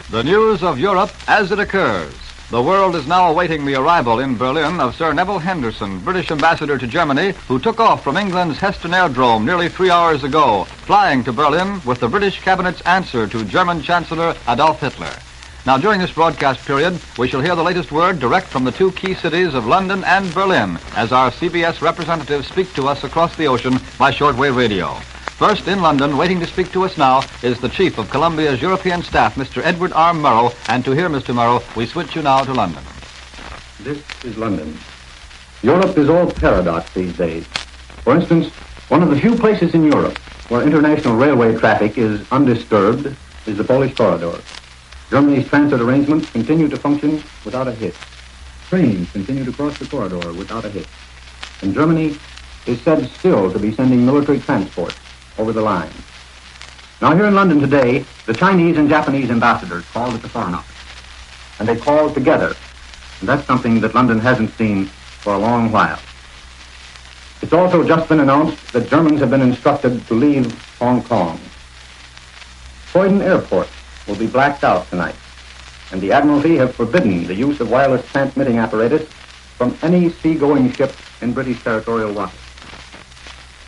The news of Europe as it occurs. The world is now awaiting the arrival in Berlin of Sir Neville Henderson, British ambassador to Germany, who took off from England's Heston Aerodrome nearly 3 hours ago, flying to Berlin with the British cabinet's answer to German Chancellor Adolf Hitler. Now, during this broadcast period, we shall hear the latest word direct from the two key cities of London and Berlin as our CBS representatives speak to us across the ocean by shortwave radio. First, in London, waiting to speak to us now, is the Chief of Columbia's European Staff, Mr. Edward R. Murrow. And to hear Mr. Murrow, we switch you now to London. This is London. Europe is all paradox these days. For instance, one of the few places in Europe where international railway traffic is undisturbed is the Polish corridor. Germany's transit arrangements continue to function without a hitch. Trains continue to cross the corridor without a hitch. And Germany is said still to be sending military transport over the line. Now, here in London today, the Chinese and Japanese ambassadors called at the Foreign Office. And they called together. And that's something that London hasn't seen for a long while. It's also just been announced that Germans have been instructed to leave Hong Kong. Croydon Airport will be blacked out tonight. And the Admiralty have forbidden the use of wireless transmitting apparatus from any seagoing ship in British territorial waters.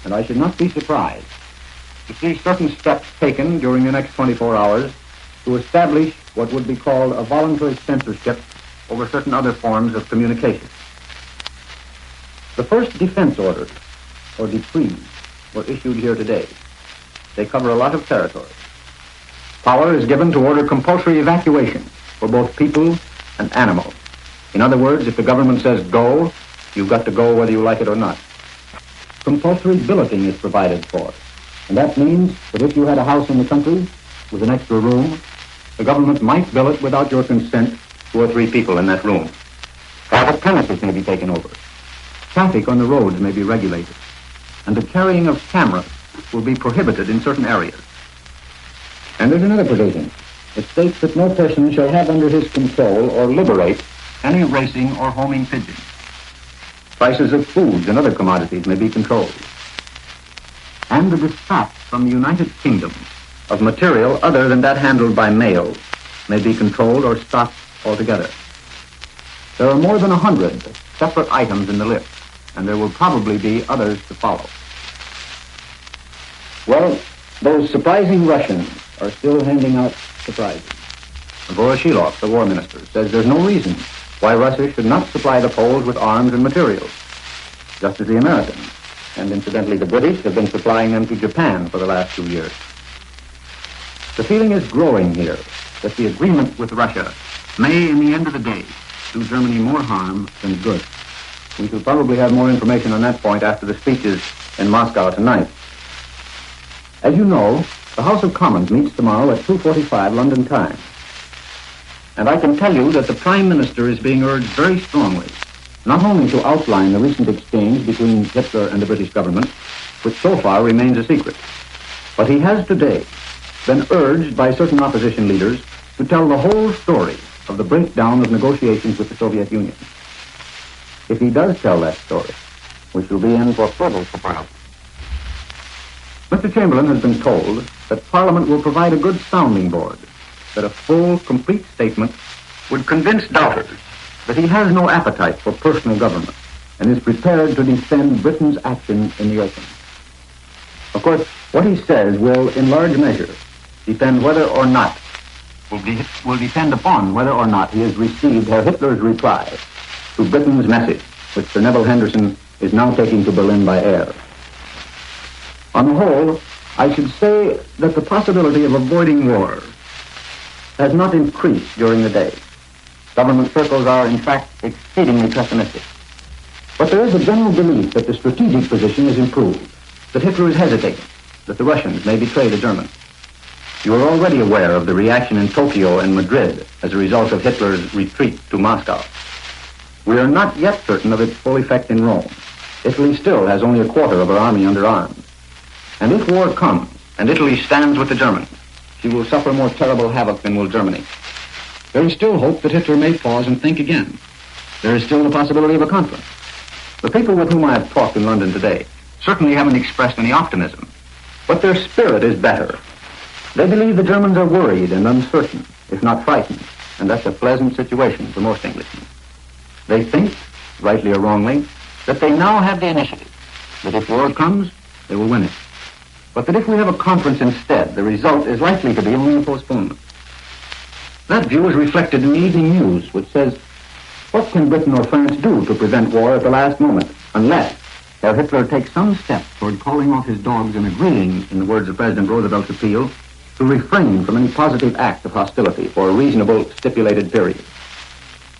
And I should not be surprised to see certain steps taken during the next 24 hours to establish what would be called a voluntary censorship over certain other forms of communication. The first defense orders, or decrees, were issued here today. They cover a lot of territory. Power is given to order compulsory evacuation for both people and animals. In other words, if the government says go, you've got to go whether you like it or not. Compulsory billeting is provided for. And that means that if you had a house in the country with an extra room, the government might bill it without your consent 2 or 3 people in that room. Private premises may be taken over. Traffic on the roads may be regulated. And the carrying of cameras will be prohibited in certain areas. And there's another provision. It states that no person shall have under his control or liberate any racing or homing pigeons. Prices of foods and other commodities may be controlled. And the dispatch from the United Kingdom of material other than that handled by mail may be controlled or stopped altogether. There are more than 100 separate items in the list, and there will probably be others to follow. Well, those surprising Russians are still handing out surprises. Voroshilov, the war minister, says there's no reason why Russia should not supply the Poles with arms and materials, just as the Americans, and incidentally the British, have been supplying them to Japan for the last 2 years. The feeling is growing here that the agreement with Russia may, in the end of the day, do Germany more harm than good. We shall probably have more information on that point after the speeches in Moscow tonight. As you know, the House of Commons meets tomorrow at 2:45 London time. And I can tell you that the Prime Minister is being urged very strongly not only to outline the recent exchange between Hitler and the British government, which so far remains a secret, but he has today been urged by certain opposition leaders to tell the whole story of the breakdown of negotiations with the Soviet Union. If he does tell that story, we shall be in for further surprise. Mr. Chamberlain has been told that Parliament will provide a good sounding board, that a full, complete statement would convince doubters that he has no appetite for personal government and is prepared to defend Britain's action in the open. Of course, what he says will, in large measure, depend whether or not will depend upon whether or not he has received Herr Hitler's reply to Britain's message, which Sir Neville Henderson is now taking to Berlin by air. On the whole, I should say that the possibility of avoiding war has not increased during the day. Government circles are, in fact, exceedingly pessimistic. But there is a general belief that the strategic position is improved, that Hitler is hesitating, that the Russians may betray the Germans. You are already aware of the reaction in Tokyo and Madrid as a result of Hitler's retreat to Moscow. We are not yet certain of its full effect in Rome. Italy still has only a quarter of her army under arms. And if war comes, and Italy stands with the Germans, she will suffer more terrible havoc than will Germany. There is still hope that Hitler may pause and think again. There is still the possibility of a conference. The people with whom I have talked in London today certainly haven't expressed any optimism, but their spirit is better. They believe the Germans are worried and uncertain, if not frightened, and that's a pleasant situation for most Englishmen. They think, rightly or wrongly, that they now have the initiative, that if war comes, they will win it. But that if we have a conference instead, the result is likely to be only a postponement. That view is reflected in the evening news, which says, what can Britain or France do to prevent war at the last moment, unless Herr Hitler takes some step toward calling off his dogs and agreeing, in the words of President Roosevelt's appeal, to refrain from any positive act of hostility for a reasonable stipulated period.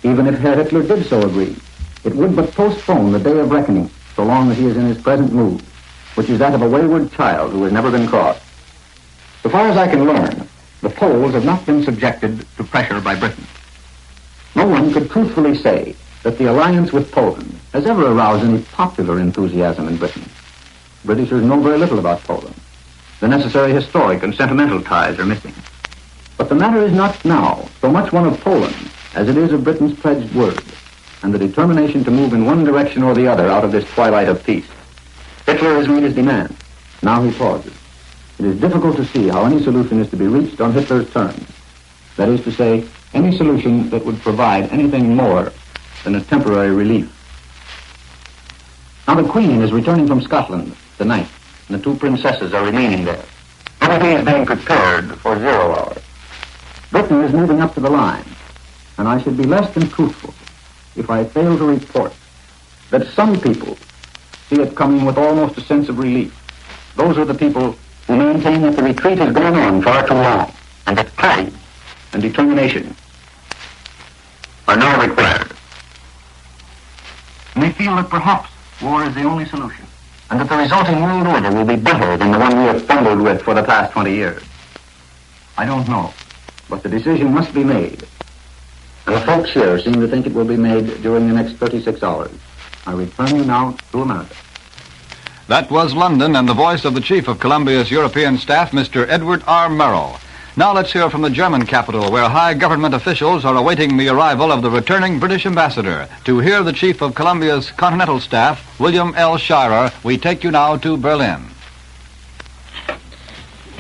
Even if Herr Hitler did so agree, it would but postpone the day of reckoning so long as he is in his present mood, which is that of a wayward child who has never been crossed. So far as I can learn, the Poles have not been subjected to pressure by Britain. No one could truthfully say that the alliance with Poland has ever aroused any popular enthusiasm in Britain. Britishers know very little about Poland. The necessary historic and sentimental ties are missing. But the matter is not now so much one of Poland as it is of Britain's pledged word, and the determination to move in one direction or the other out of this twilight of peace. Hitler has made his demand. Now he pauses. It is difficult to see how any solution is to be reached on Hitler's terms. That is to say, any solution that would provide anything more than a temporary relief. Now the Queen is returning from Scotland tonight, and the two princesses are remaining there. Everything is being prepared for 0 hour. Britain is moving up to the line, and I should be less than truthful if I fail to report that some people see it coming with almost a sense of relief. Those are the people who maintain that the retreat has gone on far too long, and that courage and determination are now required. And they feel that perhaps war is the only solution, and that the resulting world order will be better than the one we have fumbled with for the past 20 years. I don't know, but the decision must be made. And the folks here seem to think it will be made during the next 36 hours. I return you now to America. That was London and the voice of the Chief of Columbia's European Staff, Mr. Edward R. Murrow. Now let's hear from the German capital, where high government officials are awaiting the arrival of the returning British ambassador. To hear the Chief of Columbia's Continental Staff, William L. Shirer, we take you now to Berlin.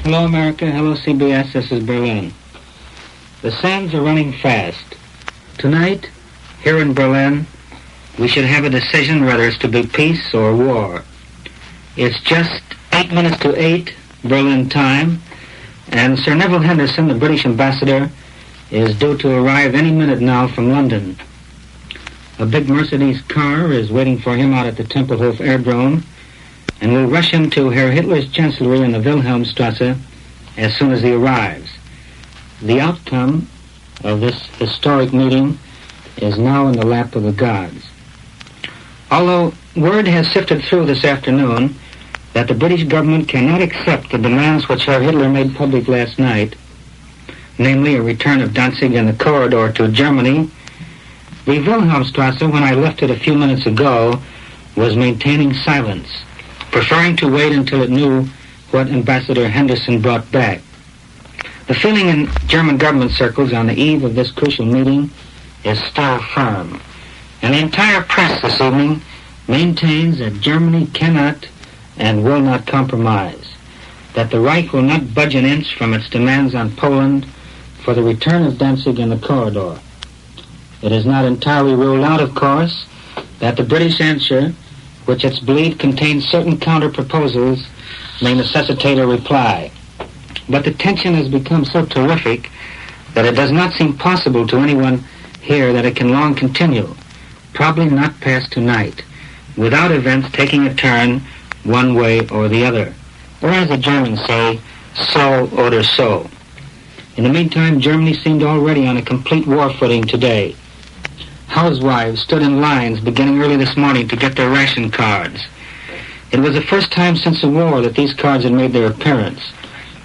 Hello, America. Hello, CBS. This is Berlin. The sands are running fast. Tonight, here in Berlin, we should have a decision whether it's to be peace or war. It's just 8 minutes to 8 Berlin time, and Sir Neville Henderson, the British ambassador, is due to arrive any minute now from London. A big Mercedes car is waiting for him out at the Tempelhof Airdrome, and will rush him to Herr Hitler's chancellery in the Wilhelmstrasse as soon as he arrives. The outcome of this historic meeting is now in the lap of the gods. Although word has sifted through this afternoon that the British government cannot accept the demands which Herr Hitler made public last night, namely a return of Danzig and the corridor to Germany, the Wilhelmstrasse, when I left it a few minutes ago, was maintaining silence, preferring to wait until it knew what Ambassador Henderson brought back. The feeling in German government circles on the eve of this crucial meeting is still firm, and the entire press this evening maintains that Germany cannot and will not compromise, that the Reich will not budge an inch from its demands on Poland for the return of Danzig and the corridor. It is not entirely ruled out, of course, that the British answer, which it's believed contains certain counter-proposals, may necessitate a reply. But the tension has become so terrific that it does not seem possible to anyone here that it can long continue, probably not past tonight, without events taking a turn one way or the other, or as the Germans say, so oder so. In the meantime, Germany seemed already on a complete war footing today. Housewives stood in lines beginning early this morning to get their ration cards. It was the first time since the war that these cards had made their appearance,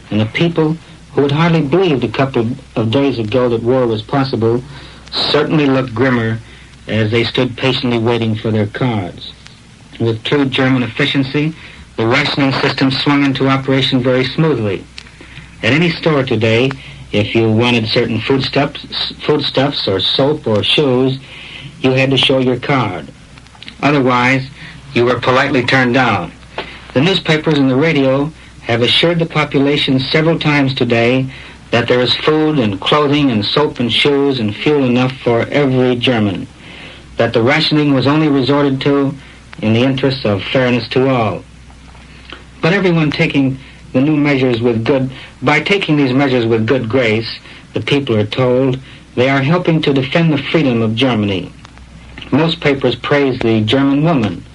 and the people who had hardly believed a couple of days ago that war was possible certainly looked grimmer as they stood patiently waiting for their cards. With true German efficiency, the rationing system swung into operation very smoothly. At any store today, if you wanted certain foodstuffs or soap or shoes, you had to show your card. Otherwise, you were politely turned down. The newspapers and the radio have assured the population several times today that there is food and clothing and soap and shoes and fuel enough for every German, that the rationing was only resorted to in the interests of fairness to all. But everyone taking the new measures with by taking these measures with good grace, the people are told, they are helping to defend the freedom of Germany. Most papers praise the German woman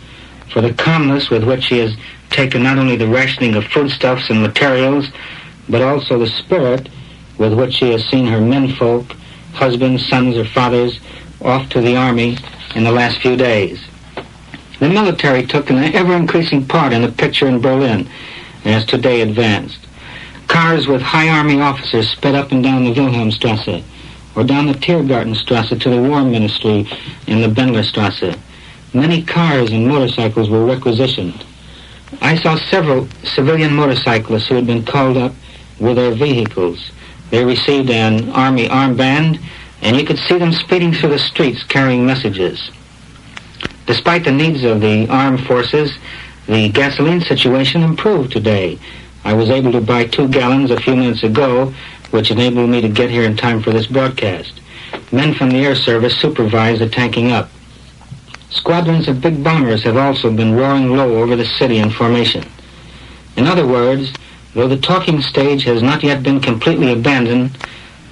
for the calmness with which she has taken not only the rationing of foodstuffs and materials, but also the spirit with which she has seen her menfolk, husbands, sons, or fathers, off to the army in the last few days. The military took an ever-increasing part in the picture in Berlin as today advanced. Cars with high army officers sped up and down the Wilhelmstrasse, or down the Tiergartenstrasse to the War Ministry in the Bendlerstrasse. Many cars and motorcycles were requisitioned. I saw several civilian motorcyclists who had been called up with their vehicles. They received an army armband, and you could see them speeding through the streets carrying messages. Despite the needs of the armed forces, the gasoline situation improved today. I was able to buy 2 gallons a few minutes ago, which enabled me to get here in time for this broadcast. Men from the air service supervise the tanking up. Squadrons of big bombers have also been roaring low over the city in formation. In other words, though the talking stage has not yet been completely abandoned,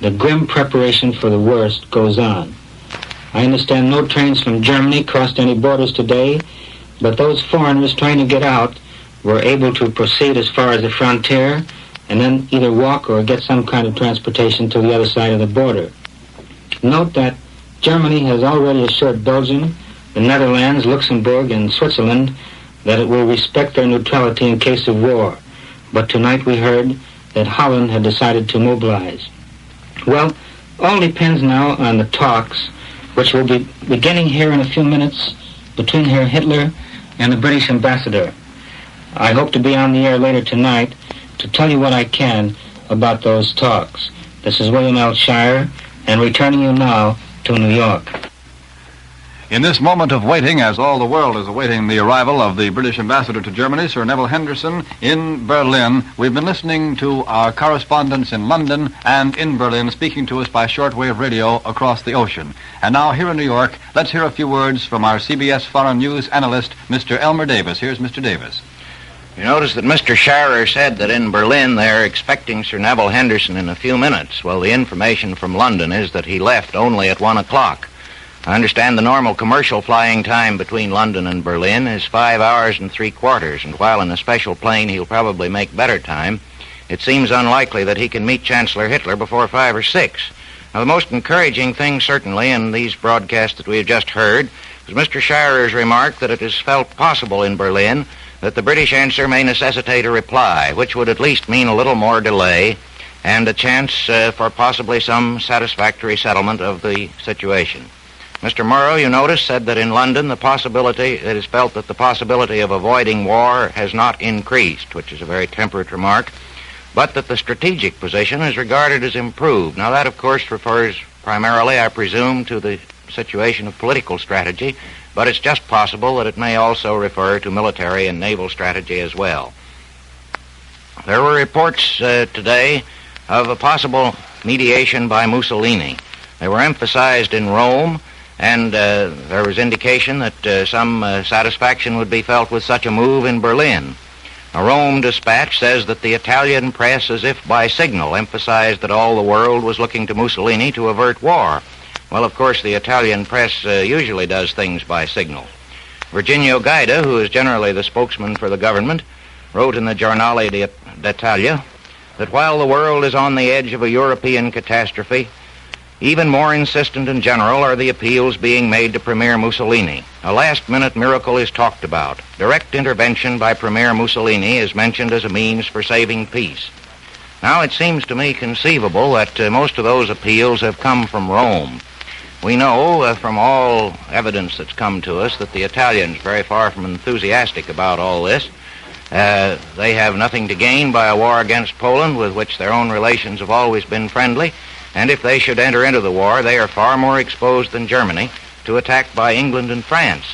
the grim preparation for the worst goes on. I understand no trains from Germany crossed any borders today, but those foreigners trying to get out were able to proceed as far as the frontier and then either walk or get some kind of transportation to the other side of the border. Note that Germany has already assured Belgium, the Netherlands, Luxembourg, and Switzerland that it will respect their neutrality in case of war. But tonight we heard that Holland had decided to mobilize. Well, all depends now on the talks, which will be beginning here in a few minutes between Herr Hitler and the British ambassador. I hope to be on the air later tonight to tell you what I can about those talks. This is William L. Shire, and returning you now to New York. In this moment of waiting, as all the world is awaiting the arrival of the British ambassador to Germany, Sir Neville Henderson, in Berlin, we've been listening to our correspondents in London and in Berlin speaking to us by shortwave radio across the ocean. And now here in New York, let's hear a few words from our CBS Foreign News analyst, Mr. Elmer Davis. Here's Mr. Davis. You notice that Mr. Sharer said that in Berlin they're expecting Sir Neville Henderson in a few minutes. Well, the information from London is that he left only at 1 o'clock. I understand the normal commercial flying time between London and Berlin is 5 hours and 3/4, and while in a special plane he'll probably make better time, it seems unlikely that he can meet Chancellor Hitler before 5 or 6. Now, the most encouraging thing, certainly, in these broadcasts that we have just heard, was Mr. Scherer's remark that it is felt possible in Berlin that the British answer may necessitate a reply, which would at least mean a little more delay and a chance for possibly some satisfactory settlement of the situation. Mr. Murrow, you notice, said that in London it is felt that the possibility of avoiding war has not increased, which is a very temperate remark, but that the strategic position is regarded as improved. Now, that, of course, refers primarily, I presume, to the situation of political strategy, but it's just possible that it may also refer to military and naval strategy as well. There were reports today of a possible mediation by Mussolini. They were emphasized in Rome, and there was indication that some satisfaction would be felt with such a move in Berlin. A Rome dispatch says that the Italian press, as if by signal, emphasized that all the world was looking to Mussolini to avert war. Well, of course, the Italian press usually does things by signal. Virginio Gaida, who is generally the spokesman for the government, wrote in the Giornale d'Italia that while the world is on the edge of a European catastrophe, even more insistent in general are the appeals being made to Premier Mussolini. A last-minute miracle is talked about. Direct intervention by Premier Mussolini is mentioned as a means for saving peace. Now, it seems to me conceivable that most of those appeals have come from Rome. We know from all evidence that's come to us that the Italians are very far from enthusiastic about all this. They have nothing to gain by a war against Poland, with which their own relations have always been friendly. And if they should enter into the war, they are far more exposed than Germany to attack by England and France.